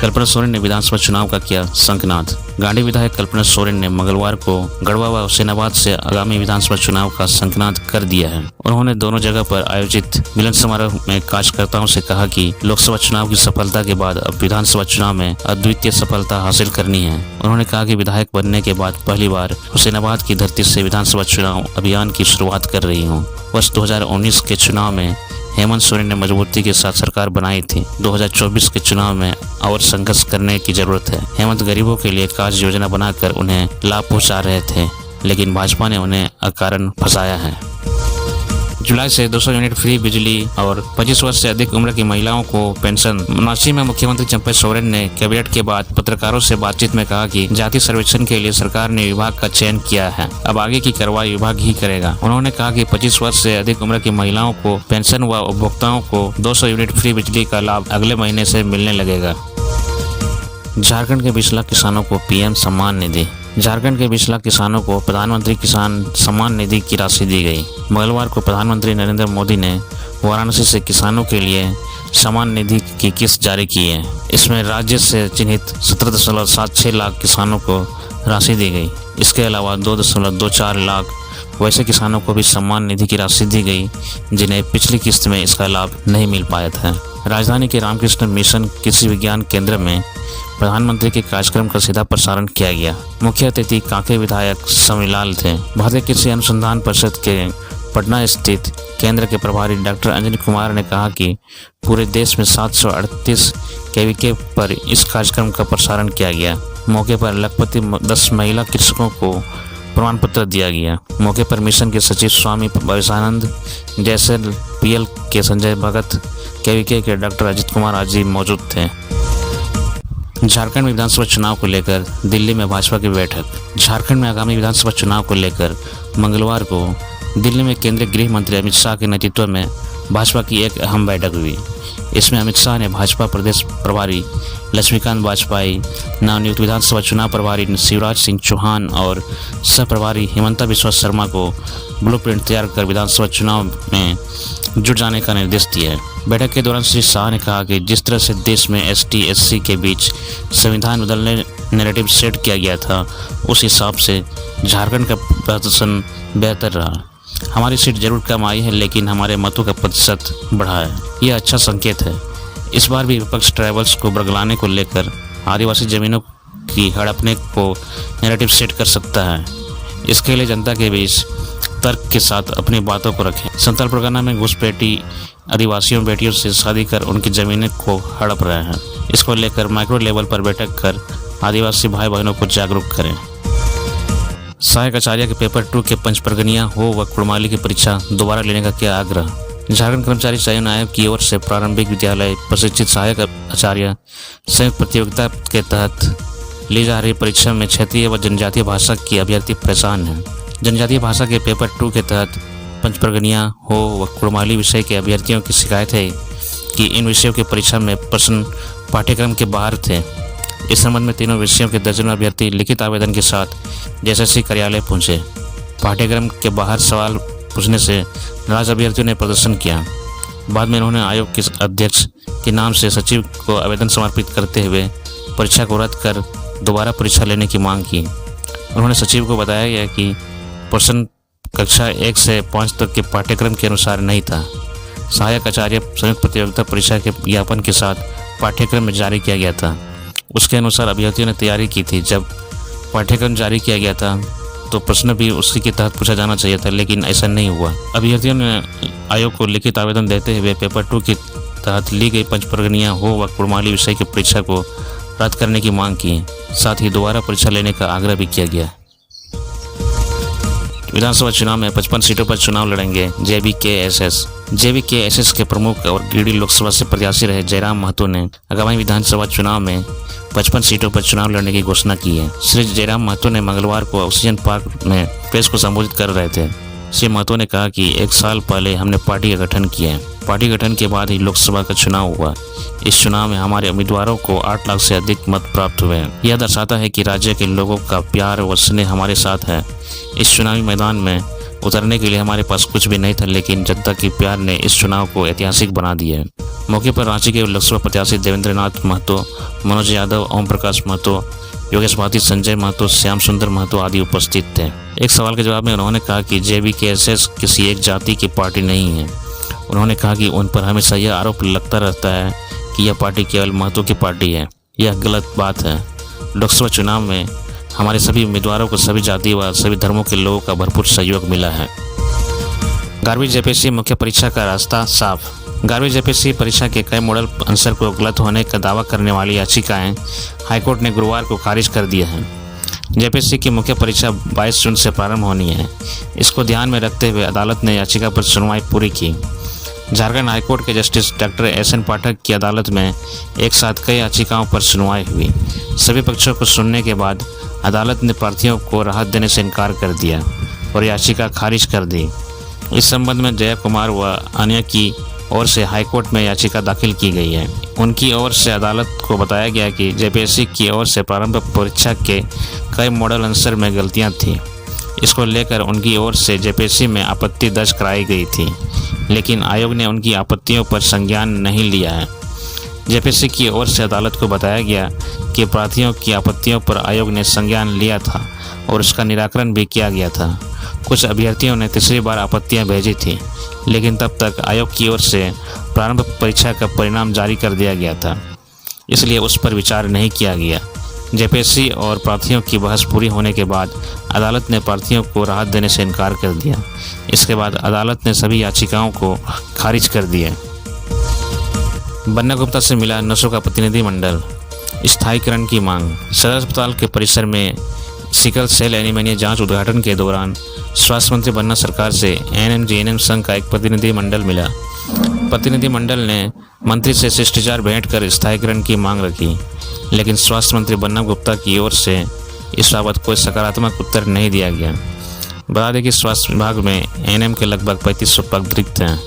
कल्पना सोरेन ने विधानसभा चुनाव का किया शंखनाद। गांधी विधायक कल्पना सोरेन ने मंगलवार को गढ़वा व हुसैनाबाद से आगामी विधानसभा चुनाव का शंखनाद कर दिया है। उन्होंने दोनों जगह पर आयोजित मिलन समारोह में कार्यकर्ताओं से कहा कि लोकसभा चुनाव की सफलता के बाद अब विधानसभा चुनाव में अद्वितीय सफलता हासिल करनी है। उन्होंने कहा कि विधायक बनने के बाद पहली बार हुसैनाबाद की धरती से विधानसभा चुनाव अभियान की शुरुआत कर रही हूँ। वर्ष 2019 के चुनाव में हेमंत सोरेन ने मजबूती के साथ सरकार बनाई थी। 2024 के चुनाव में और संघर्ष करने की जरूरत है। हेमंत गरीबों के लिए कार्य योजना बनाकर उन्हें लाभ पहुंचा रहे थे, लेकिन भाजपा ने उन्हें अकारण फंसाया है। जुलाई से 200 यूनिट फ्री बिजली और 25 वर्ष से अधिक उम्र की महिलाओं को पेंशन। मनासी में मुख्यमंत्री चंपा सोरेन ने कैबिनेट के बाद पत्रकारों से बातचीत में कहा कि जाति सर्वेक्षण के लिए सरकार ने विभाग का चयन किया है, अब आगे की कार्रवाई विभाग ही करेगा। उन्होंने कहा कि 25 वर्ष से अधिक उम्र की महिलाओं को पेंशन व उपभोक्ताओं को 200 यूनिट फ्री बिजली का लाभ अगले महीने से मिलने लगेगा। झारखंड के 20 लाख किसानों को पीएम सम्मान निधि। झारखंड के 20 लाख किसानों को प्रधानमंत्री किसान सम्मान निधि की राशि दी गई। मंगलवार को प्रधानमंत्री नरेंद्र मोदी ने वाराणसी से किसानों के लिए सम्मान निधि की किस्त जारी की है। इसमें राज्य से चिन्हित 17.76 लाख किसानों को राशि दी गई। इसके अलावा 2.24 लाख वैसे किसानों को भी सम्मान निधि की राशि दी गई जिन्हें पिछली किस्त में इसका लाभ नहीं मिल पाया था। राजधानी के रामकृष्ण मिशन कृषि विज्ञान केंद्र में प्रधानमंत्री के कार्यक्रम का सीधा प्रसारण किया गया। मुख्य अतिथि कांके विधायक समीलाल थे। भारतीय कृषि अनुसंधान परिषद के पटना स्थित केंद्र के प्रभारी डॉक्टर अंजनी कुमार ने कहा कि पूरे देश में 738 केवीके पर इस कार्यक्रम का प्रसारण किया गया। मौके पर लगभग 10 महिला कृषकों को प्रमाण पत्र दिया गया। मौके पर मिशन के सचिव स्वामी भविष्यानंद, जैसल पीएल के संजय भगत, केवीके के डॉक्टर अजित कुमार आदि मौजूद थे। झारखंड में विधानसभा चुनाव को लेकर दिल्ली में भाजपा की बैठक। झारखंड में आगामी विधानसभा चुनाव को लेकर मंगलवार को दिल्ली में केंद्रीय गृह मंत्री अमित शाह के नेतृत्व में भाजपा की एक अहम बैठक हुई। इसमें अमित शाह ने भाजपा प्रदेश प्रभारी लक्ष्मीकांत वाजपेयी, नवनियुक्त विधानसभा चुनाव प्रभारी शिवराज सिंह चौहान और सह प्रभारी हिमंता बिस्वा शर्मा को ब्लूप्रिंट तैयार कर विधानसभा चुनाव में जुट जाने का निर्देश दिया है। बैठक के दौरान श्री शाह ने कहा कि जिस तरह से देश में ST/SC के बीच संविधान बदलने नैरेटिव सेट किया गया था, उस हिसाब से झारखंड का प्रदर्शन बेहतर रहा। हमारी सीट जरूर कम आई है, लेकिन हमारे मतों का प्रतिशत बढ़ा है। यह अच्छा संकेत है। इस बार भी विपक्ष ट्राइबल्स को बरगलाने को लेकर आदिवासी जमीनों की हड़पने को नैरेटिव सेट कर सकता है। इसके लिए जनता के बीच तर्क के साथ अपनी बातों को रखें। संथाल परगना में घुसपैठी आदिवासियों बेटियों से शादी कर उनकी जमीनें को हड़प रहे हैं। इसको लेकर माइक्रो लेवल पर बैठक कर आदिवासी भाई बहनों को जागरूक करें। सहायक आचार्य के पेपर 2 के पंचपरगनिया हो व कुड़माली की परीक्षा दोबारा लेने का किया आग्रह। झारखंड कर्मचारी चयन आयोग की ओर से प्रारंभिक विद्यालय प्रशिक्षित सहायक आचार्य संयुक्त प्रतियोगिता के तहत ली जा रही परीक्षा में क्षेत्रीय व जनजातीय भाषा की अभ्यर्थी परेशान है। जनजातीय भाषा के पेपर 2 के तहत पंचपरगनिया हो व कुड़माली विषय के अभ्यर्थियों की शिकायत है कि इन विषयों की परीक्षा में प्रश्न पाठ्यक्रम के बाहर थे। इस संबंध में तीनों विषयों के दर्जनों अभ्यर्थी लिखित आवेदन के साथ JSSC कार्यालय पहुंचे। पाठ्यक्रम के बाहर सवाल पूछने से नाराज अभ्यर्थियों ने प्रदर्शन किया। बाद में उन्होंने आयोग के अध्यक्ष के नाम से सचिव को आवेदन समर्पित करते हुए परीक्षा को रद्द कर दोबारा परीक्षा लेने की मांग की। उन्होंने सचिव को बताया गया कि प्रश्न कक्षा 1 से 5 तक के पाठ्यक्रम के अनुसार नहीं था। सहायक आचार्य संयुक्त प्रतियोगिता परीक्षा के ज्ञापन के साथ पाठ्यक्रम में जारी किया गया था। उसके अनुसार अभ्यर्थियों ने तैयारी की थी। जब पाठ्यक्रम जारी किया गया था तो प्रश्न भी उसी के तहत पूछा जाना चाहिए था, लेकिन ऐसा नहीं हुआ। अभ्यर्थियों ने आयोग को लिखित आवेदन देते हुए पेपर 2 के तहत ली गई पंचपरगनिया हो व कुड़माली विषय की परीक्षा को रद्द करने की मांग की। साथ ही दोबारा परीक्षा लेने का आग्रह भी किया गया। विधानसभा चुनाव में 55 सीटों पर चुनाव लड़ेंगे JVKSS के प्रमुख और गिरिडीह लोकसभा से प्रत्याशी रहे जयराम महतो ने आगामी विधानसभा चुनाव में 55 सीटों पर चुनाव लड़ने की घोषणा की है। श्री जयराम महतो ने मंगलवार को ऑक्सीजन पार्क में प्रेस को संबोधित कर रहे थे। श्री महतो ने कहा कि 1 साल पहले हमने पार्टी का गठन किया है। पार्टी गठन के बाद ही लोकसभा का चुनाव हुआ। इस चुनाव में हमारे उम्मीदवारों को 8 लाख से अधिक मत प्राप्त हुए हैं। यह दर्शाता है कि राज्य के लोगों का प्यार व स्नेह हमारे साथ है। इस चुनावी मैदान में उतरने के लिए हमारे पास कुछ भी नहीं था, लेकिन जनता के प्यार ने इस चुनाव को ऐतिहासिक बना दिया है। मौके पर रांची के लोकसभा प्रत्याशी देवेंद्र नाथ महतो, मनोज यादव, ओम प्रकाश महतो, योगेश भाटी, संजय महतो, श्याम सुंदर महतो आदि उपस्थित थे। एक सवाल के जवाब में उन्होंने कहा कि JBKSS किसी एक जाति की पार्टी नहीं है। उन्होंने कहा कि उन पर हमेशा यह आरोप लगता रहता है कि यह पार्टी केवल महतो की पार्टी है। यह गलत बात है। लोकसभा चुनाव में हमारे सभी उम्मीदवारों को सभी जाति व सभी धर्मों के लोगों का भरपूर सहयोग मिला है। 11वीं JPSC मुख्य परीक्षा का रास्ता साफ। 11वीं JPSC परीक्षा के कई मॉडल आंसर को गलत होने का दावा करने वाली याचिकाएं हाईकोर्ट ने गुरुवार को खारिज कर दिया है। JPSC की मुख्य परीक्षा 22 जून से प्रारंभ होनी है। इसको ध्यान में रखते हुए अदालत ने याचिका पर सुनवाई पूरी की। झारखंड हाईकोर्ट के जस्टिस डॉक्टर SN पाठक की अदालत में एक साथ कई याचिकाओं पर सुनवाई हुई। सभी पक्षों को सुनने के बाद अदालत ने प्रार्थियों को राहत देने से इनकार कर दिया और याचिका खारिज कर दी। इस संबंध में जया कुमार व अन्य की ओर से हाईकोर्ट में याचिका दाखिल की गई है। उनकी ओर से अदालत को बताया गया कि JPSC की ओर से प्रारंभ परीक्षा के कई मॉडल आंसर में गलतियां थी। इसको लेकर उनकी ओर से JPSC में आपत्ति दर्ज कराई गई थी, लेकिन आयोग ने उनकी आपत्तियों पर संज्ञान नहीं लिया है। JPSC की ओर से अदालत को बताया गया कि प्रार्थियों की आपत्तियों पर आयोग ने संज्ञान लिया था और उसका निराकरण भी किया गया था। कुछ अभ्यर्थियों ने तीसरी बार आपत्तियां भेजी थी, लेकिन तब तक आयोग की ओर से प्रारंभ परीक्षा का परिणाम जारी कर दिया गया था, इसलिए उस पर विचार नहीं किया गया। JPSC और प्रार्थियों की बहस पूरी होने के बाद अदालत ने प्रार्थियों को राहत देने से इनकार कर दिया। इसके बाद अदालत ने सभी याचिकाओं को खारिज कर दिया। बन्ना गुप्ता से मिला नसों का प्रतिनिधिमंडल, स्थायीकरण की मांग। सदर अस्पताल के परिसर में सिकल सेल एनीमिया जांच उद्घाटन के दौरान स्वास्थ्य मंत्री बन्ना सरकार से ANM-GNM संघ का एक प्रतिनिधिमंडल मिला। प्रतिनिधिमंडल ने मंत्री से शिष्टाचार भेंट कर स्थायीकरण की मांग रखी, लेकिन स्वास्थ्य मंत्री बन्ना गुप्ता की ओर से इस बाबत कोई सकारात्मक उत्तर नहीं दिया गया। बता दें कि स्वास्थ्य विभाग में ANM के लगभग 3500 पद रिक्त हैं।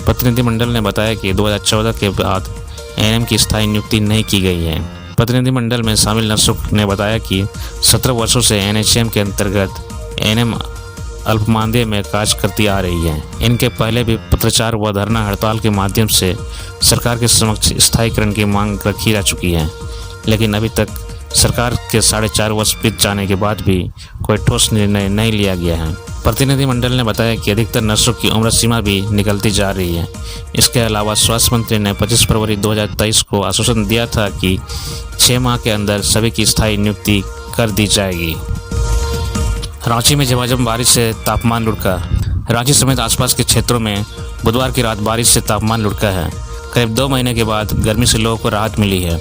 प्रतिनिधिमंडल ने बताया कि 2014 के बाद ANM की स्थायी नियुक्ति नहीं की गई है। प्रतिनिधिमंडल में शामिल नर्सों ने बताया कि 17 वर्षों से NHM के अंतर्गत ANM अल्पमानदेय में कार्य करती आ रही है। इनके पहले भी पत्रचार व धरना हड़ताल के माध्यम से सरकार के समक्ष स्थायीकरण की मांग रखी जा चुकी है, लेकिन अभी तक सरकार के 4.5 वर्ष बीत जाने के बाद भी कोई ठोस निर्णय नहीं लिया गया है। प्रतिनिधिमंडल ने बताया कि अधिकतर नर्सों की उम्र सीमा भी निकलती जा रही है। इसके अलावा स्वास्थ्य मंत्री ने 25 फरवरी 2023 को आश्वासन दिया था कि 6 माह के अंदर सभी की स्थायी नियुक्ति कर दी जाएगी। रांची में झमाझम बारिश से तापमान लुढ़का। रांची समेत आसपास के क्षेत्रों में बुधवार की रात बारिश से तापमान लुढ़का है। करीब 2 महीने के बाद गर्मी से लोगों को राहत मिली है।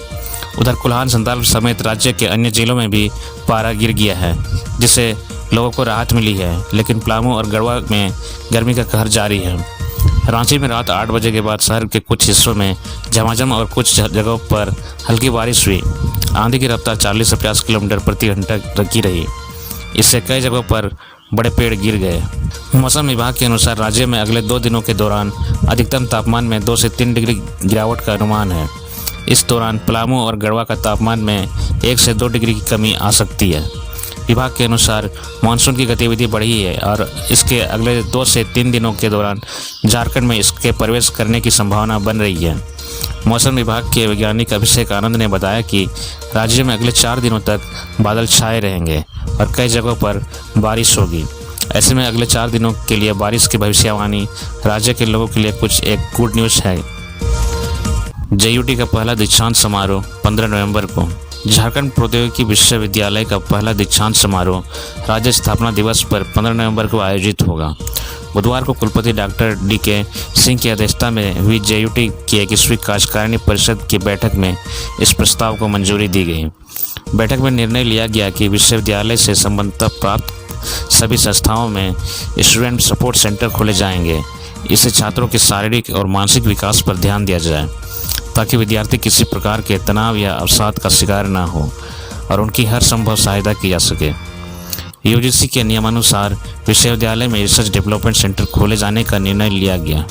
उधर कोल्हान, संथाल समेत राज्य के अन्य जिलों में भी पारा गिर गया है, जिससे लोगों को राहत मिली है, लेकिन पलामू और गढ़वा में गर्मी का कहर जारी है। रांची में रात 8 बजे के बाद शहर के कुछ हिस्सों में झमाझम और कुछ जगहों पर हल्की बारिश हुई। आंधी की रफ्तार 40 से 50 किलोमीटर प्रति घंटा रखी रही। इससे कई जगहों पर बड़े पेड़ गिर गए। मौसम विभाग के अनुसार राज्य में अगले 2 दिनों के दौरान अधिकतम तापमान में 2 से 3 डिग्री गिरावट का अनुमान है। इस दौरान पलामू और गढ़वा का तापमान में 1 से 2 डिग्री की कमी आ सकती है। विभाग के अनुसार मानसून की गतिविधि बढ़ी है और इसके अगले 2 से 3 दिनों के दौरान झारखंड में इसके प्रवेश करने की संभावना बन रही है। मौसम विभाग के वैज्ञानिक अभिषेक आनंद ने बताया कि राज्य में अगले 4 दिनों तक बादल छाए रहेंगे और कई जगहों पर बारिश होगी। ऐसे में अगले 4 दिनों के लिए बारिश की भविष्यवाणी राज्य के लोगों के लिए कुछ एक गुड न्यूज़ है। JUT का पहला दीक्षांत समारोह 15 नवंबर को। झारखंड प्रौद्योगिकी विश्वविद्यालय का पहला दीक्षांत समारोह राज्य स्थापना दिवस पर 15 नवंबर को आयोजित होगा। बुधवार को कुलपति डॉक्टर DK सिंह की अध्यक्षता में हुई JUT की 21वीं कार्यकारिणी परिषद की बैठक में इस प्रस्ताव को मंजूरी दी गई। बैठक में निर्णय लिया गया कि विश्वविद्यालय से संबद्धता प्राप्त सभी संस्थाओं में स्टूडेंट सपोर्ट सेंटर खोले जाएंगे। इससे छात्रों के शारीरिक और मानसिक विकास पर ध्यान दिया जाए, ताकि विद्यार्थी किसी प्रकार के तनाव या अवसाद का शिकार न हो और उनकी हर संभव सहायता की जा सके। UGC के नियमानुसार विश्वविद्यालय में रिसर्च डेवलपमेंट सेंटर खोले जाने का निर्णय लिया गया।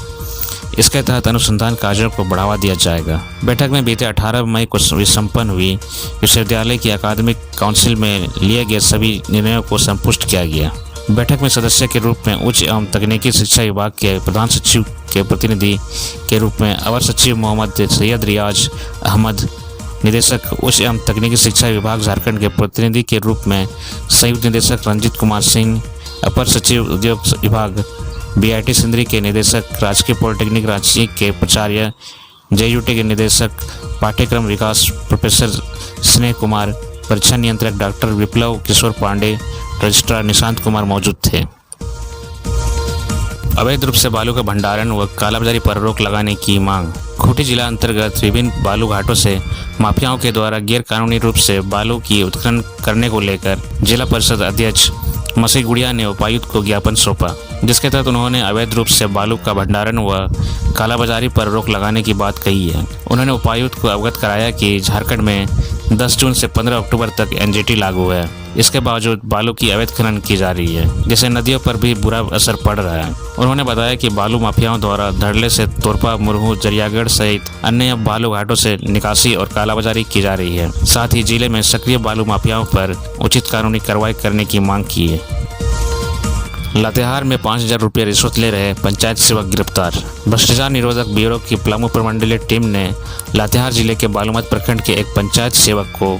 इसके तहत अनुसंधान कार्यों को बढ़ावा दिया जाएगा। बैठक में बीते 18 मई को संपन्न हुई विश्वविद्यालय की अकादमिक काउंसिल में लिए गए सभी निर्णयों को संपुष्ट किया गया। बैठक में सदस्य के रूप में उच्च एवं तकनीकी शिक्षा विभाग के प्रधान सचिव के प्रतिनिधि के रूप में अवर सचिव मोहम्मद सैयद रियाज अहमद, निदेशक उच्च एवं तकनीकी शिक्षा विभाग झारखंड के प्रतिनिधि के रूप में संयुक्त निदेशक रंजीत कुमार सिंह, अपर सचिव उद्योग विभाग BIT सिंदरी के निदेशक, राजकीय पॉलिटेक्निक रांची के प्राचार्य, JUT के निदेशक पाठ्यक्रम विकास प्रोफेसर स्नेह कुमार, परीक्षा नियंत्रक डॉक्टर विप्लव किशोर पांडे, रजिस्ट्रार निशांत कुमार मौजूद थे। अवैध रूप से बालू का भंडारण व कालाबाजारी पर रोक लगाने की मांग। खूंटी जिला अंतर्गत विभिन्न बालू घाटों से माफियाओं के द्वारा गैर कानूनी रूप से बालू की उत्खनन करने को लेकर जिला परिषद अध्यक्ष मसी गुड़िया ने उपायुक्त को ज्ञापन सौंपा, जिसके तहत उन्होंने अवैध रूप से बालू का भंडारण व कालाबाजारी पर रोक लगाने की बात कही है। उन्होंने उपायुक्त को अवगत कराया कि झारखंड में 10 जून से 15 अक्टूबर तक NGT लागू है। इसके बावजूद बालू की अवैध खनन की जा रही है, जिससे नदियों पर भी बुरा असर पड़ रहा है। उन्होंने बताया कि बालू माफियाओं द्वारा धड़ल्ले से तोरपा, मुरहू, जरियागढ़ सहित अन्य बालू घाटों से निकासी और कालाबाजारी की जा रही है। साथ ही जिले में सक्रिय बालू माफियाओं पर उचित कानूनी कार्रवाई करने की मांग की है। लातेहार में 5000 रुपये रिश्वत ले रहे पंचायत सेवक गिरफ्तार। भ्रष्टाचार निरोधक ब्यूरो की पलामू प्रमंडलीय टीम ने लातेहार जिले के बालूमत प्रखंड के एक पंचायत सेवक को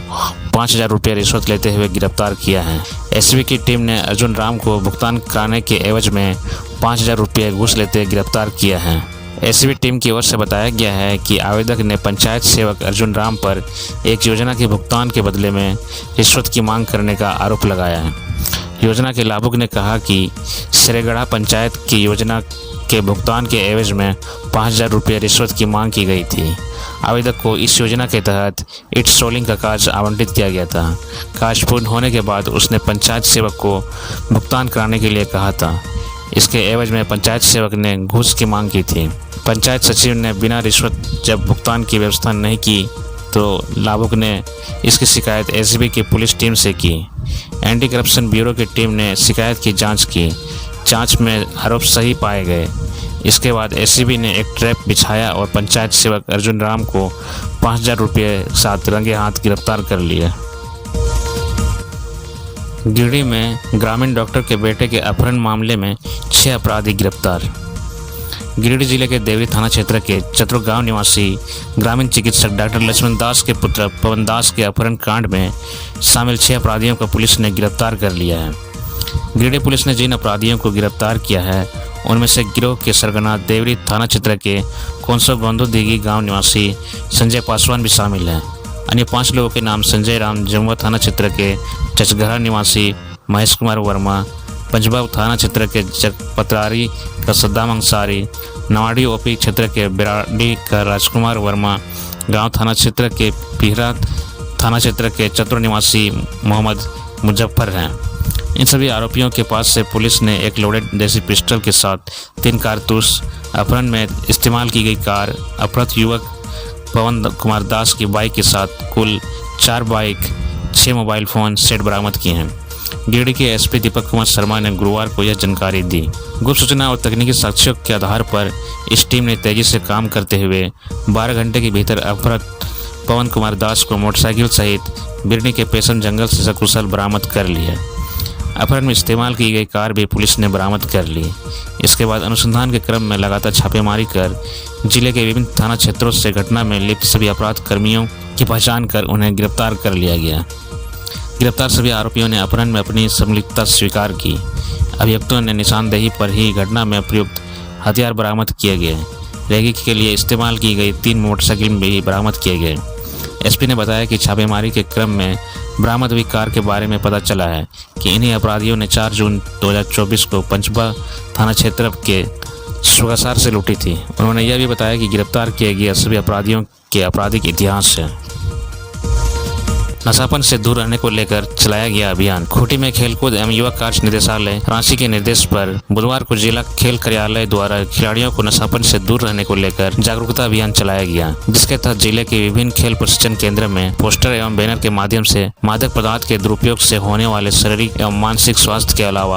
5000 रुपये रिश्वत लेते हुए गिरफ्तार किया है। SB की टीम ने अर्जुन राम को भुगतान कराने के एवज में 5000 रुपये घूस लेते गिरफ्तार किया है। SB टीम की ओर से बताया गया है कि आवेदक ने पंचायत सेवक अर्जुन राम पर एक योजना के भुगतान के बदले में रिश्वत की मांग करने का आरोप लगाया है। योजना के लाभुक ने कहा कि सिरेगढ़ा पंचायत की योजना के भुगतान के एवज में 5000 रुपये रिश्वत की मांग की गई थी। आवेदक को इस योजना के तहत ईंट सोलिंग का कार्य आवंटित किया गया था। कार्य पूर्ण होने के बाद उसने पंचायत सेवक को भुगतान कराने के लिए कहा था। इसके एवज में पंचायत सेवक ने घूस की मांग की थी। पंचायत सचिव ने बिना रिश्वत जब भुगतान की व्यवस्था नहीं की तो लाभुक ने इसकी शिकायत SB की पुलिस टीम से की। एंटी करप्शन ब्यूरो की टीम ने शिकायत की जांच की। जांच में आरोप सही पाए गए। इसके बाद SCB ने एक ट्रैप बिछाया और पंचायत सेवक अर्जुन राम को 5000 रुपये साथ रंगे हाथ गिरफ्तार कर लिया। गिरिडीह में ग्रामीण डॉक्टर के बेटे के अपहरण मामले में 6 अपराधी गिरफ्तार। गिरिडीह जिले के देवरी थाना क्षेत्र के चतुर गांव निवासी ग्रामीण चिकित्सक डॉक्टर लक्ष्मण दास के पुत्र पवन दास के अपहरण कांड में शामिल 6 अपराधियों को पुलिस ने गिरफ्तार कर लिया है। गिरिडीह पुलिस ने जिन अपराधियों को गिरफ्तार किया है उनमें से गिरोह के सरगना देवरी थाना क्षेत्र के कोंसो गोंदो दीगी गाँव निवासी संजय पासवान भी शामिल हैं। अन्य 5 लोगों के नाम संजय राम जमुआ थाना क्षेत्र के चचघरा निवासी महेश कुमार वर्मा, पंजबाग थाना क्षेत्र के पतरारी का सद्दाम अंसारी, नवाड़ी OP क्षेत्र के बिराडी का राजकुमार वर्मा, गांव थाना क्षेत्र के पिहरा थाना क्षेत्र के चतुर निवासी मोहम्मद मुजफ्फर हैं। इन सभी आरोपियों के पास से पुलिस ने एक लोडेड देसी पिस्टल के साथ 3 कारतूस, अपहरण में इस्तेमाल की गई कार, अपहृत युवक पवन कुमार दास की बाइक के साथ कुल 4 बाइक, 6 मोबाइल फ़ोन सेट बरामद किए हैं। गिरिडीह के SP दीपक कुमार शर्मा ने गुरुवार को यह जानकारी दी। गुप्त सूचना और तकनीकी साक्ष्यों के आधार पर इस टीम ने तेजी से काम करते हुए 12 घंटे के भीतर अपहृत पवन कुमार दास को मोटरसाइकिल सहित बिरनी के पेशन जंगल से सकुशल बरामद कर लिया। अपहरण में इस्तेमाल की गई कार भी पुलिस ने बरामद कर ली। इसके बाद अनुसंधान के क्रम में लगातार छापेमारी कर जिले के विभिन्न थाना क्षेत्रों से घटना में लिप्त सभी अपराध कर्मियों की पहचान कर उन्हें गिरफ्तार कर लिया गया। गिरफ्तार सभी आरोपियों ने अपहरण में अपनी संलिप्तता स्वीकार की। अभियुक्तों ने निशानदेही पर ही घटना में प्रयुक्त हथियार बरामद किए गए। रैगिंग के लिए इस्तेमाल की गई 3 मोटरसाइकिल भी बरामद किए गए। SP ने बताया कि छापेमारी के क्रम में बरामद हुई कार के बारे में पता चला है कि इन्हीं अपराधियों ने 4 जून 2024 को पंचबा थाना क्षेत्र के सुगासार से लूटी थी। उन्होंने यह भी बताया कि गिरफ्तार किए गए सभी अपराधियों के आपराधिक इतिहास है। नशापन से दूर रहने को लेकर चलाया गया अभियान। खूंटी में खेलकूद एवं युवा कार्य निदेशालय रांची के निर्देश पर बुधवार को जिला खेल कार्यालय द्वारा खिलाड़ियों को नशापन से दूर रहने को लेकर जागरूकता अभियान चलाया गया, जिसके तहत जिले के विभिन्न खेल प्रशिक्षण केंद्र में पोस्टर एवं बैनर के माध्यम से मादक पदार्थ के दुरुपयोग से होने वाले शारीरिक एवं मानसिक स्वास्थ्य के अलावा